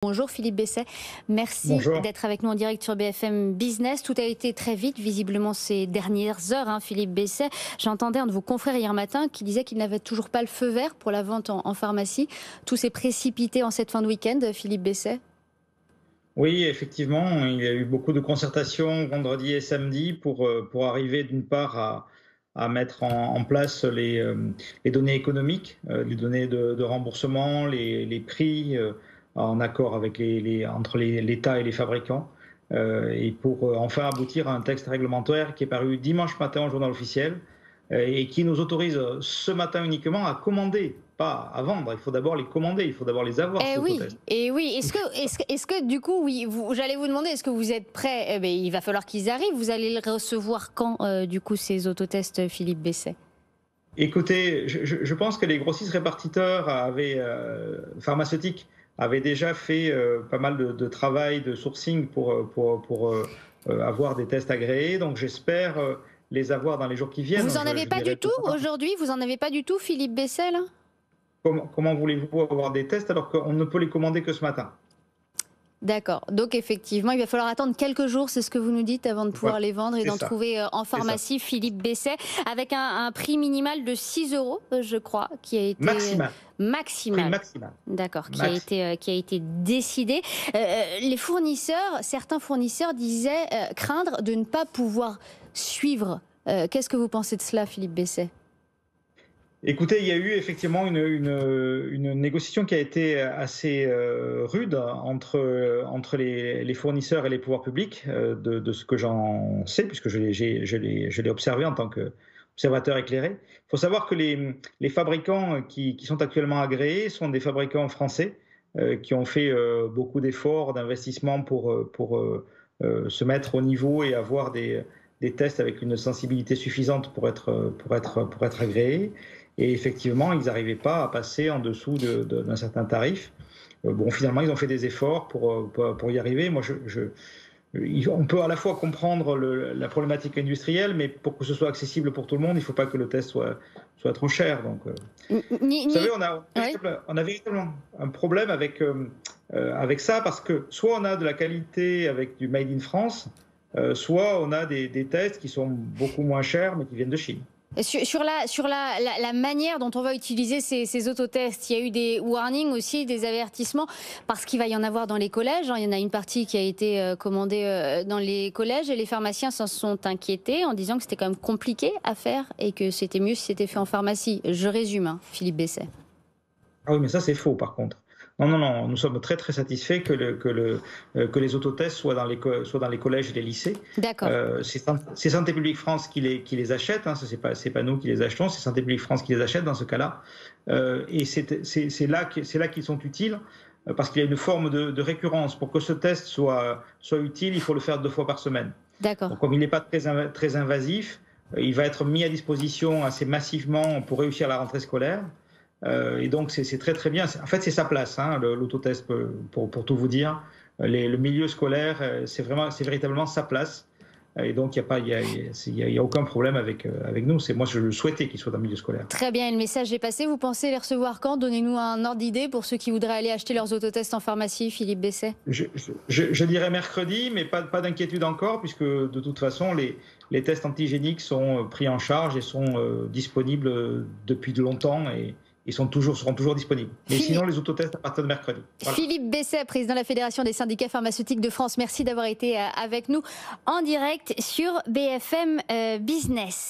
Bonjour Philippe Besset, merci Bonjour. d'être avec nous en direct sur BFM Business. Tout a été très vite, visiblement ces dernières heures, Philippe Besset. J'entendais un de vos confrères hier matin qui disait qu'il n'avait toujours pas le feu vert pour la vente en pharmacie. Tout s'est précipité en cette fin de week-end, Philippe Besset. Oui, effectivement, il y a eu beaucoup de concertations vendredi et samedi pour arriver d'une part à mettre en place les données économiques, les données de remboursement, les prix en accord avec entre l'État et les fabricants, et pour enfin aboutir à un texte réglementaire qui est paru dimanche matin au journal officiel et qui nous autorise ce matin uniquement à commander, pas à vendre. Il faut d'abord les commander, il faut d'abord les avoir, ces autotests. Et oui. Est-ce que du coup, oui, j'allais vous demander, est-ce que vous êtes prêt? Il va falloir qu'ils arrivent. Vous allez les recevoir quand, du coup, ces autotests, Philippe Besset? Écoutez, je pense que les grossistes répartiteurs pharmaceutiques avaient déjà fait pas mal de travail de sourcing pour avoir des tests agréés. Donc j'espère les avoir dans les jours qui viennent. Vous en avez Je pas dirais du tout pas. aujourd'hui? Vous en avez pas du tout, Philippe Besset, là? Comment voulez-vous avoir des tests alors qu'on ne peut les commander que ce matin? D'accord. Donc effectivement, il va falloir attendre quelques jours, c'est ce que vous nous dites, avant de pouvoir Voilà, les vendre et c'est d'en ça, trouver en c'est ça. pharmacie, Philippe Besset, avec un prix minimal de 6 euros, je crois, qui a été Maximal. Prix maximal. maximal. D'accord, qui a été décidé. Les fournisseurs, certains fournisseurs disaient craindre de ne pas pouvoir suivre. Qu'est-ce que vous pensez de cela, Philippe Besset? Écoutez, il y a eu effectivement une négociation qui a été assez rude entre les fournisseurs et les pouvoirs publics, de ce que j'en sais, puisque je l'ai observé en tant qu'observateur éclairé. Il faut savoir que les fabricants qui sont actuellement agréés sont des fabricants français qui ont fait beaucoup d'efforts, d'investissements pour se mettre au niveau et avoir des tests avec une sensibilité suffisante pour être agréés. Et effectivement, ils n'arrivaient pas à passer en dessous d'un certain tarif. Bon, finalement, ils ont fait des efforts pour y arriver. Moi, on peut à la fois comprendre la problématique industrielle, mais pour que ce soit accessible pour tout le monde, il ne faut pas que le test soit trop cher. Donc, vous savez, Oui. on a véritablement un problème avec ça, parce que soit on a de la qualité avec du Made in France, soit on a des tests qui sont beaucoup moins chers, mais qui viennent de Chine. Sur la manière dont on va utiliser ces autotests, il y a eu des warnings aussi, des avertissements, parce qu'il va y en avoir dans les collèges. Il y en a une partie qui a été commandée dans les collèges et les pharmaciens s'en sont inquiétés en disant que c'était quand même compliqué à faire et que c'était mieux si c'était fait en pharmacie. Je résume, Philippe Besset. Ah oui, mais ça, c'est faux, par contre. Non, non, non, nous sommes très, très satisfaits que les autotests soient dans les collèges et les lycées. D'accord. C'est Santé publique France qui les achète, hein, c'est pas nous qui les achetons, c'est Santé publique France qui les achète dans ce cas-là. Et c'est là qu'ils sont utiles, parce qu'il y a une forme de récurrence. Pour que ce test soit utile, il faut le faire 2 fois par semaine. D'accord. Donc, comme il n'est pas très invasif, il va être mis à disposition assez massivement pour réussir la rentrée scolaire. Et donc, c'est très, très bien. En fait, c'est sa place, hein, l'autotest, pour tout vous dire. Le milieu scolaire, c'est véritablement sa place. Et donc, il n'y a aucun problème avec nous. Moi, je le souhaitais qu'il soit dans le milieu scolaire. Très bien, le message est passé. Vous pensez les recevoir quand? Donnez-nous un ordre d'idée pour ceux qui voudraient aller acheter leurs autotests en pharmacie, Philippe Besset. Je dirais mercredi, mais pas d'inquiétude encore, puisque de toute façon, les tests antigéniques sont pris en charge et sont disponibles depuis de longtemps. Et ils seront toujours disponibles. Mais sinon, les autotests à partir de mercredi. Voilà. Philippe Besset, président de la Fédération des syndicats pharmaceutiques de France, merci d'avoir été avec nous en direct sur BFM Business.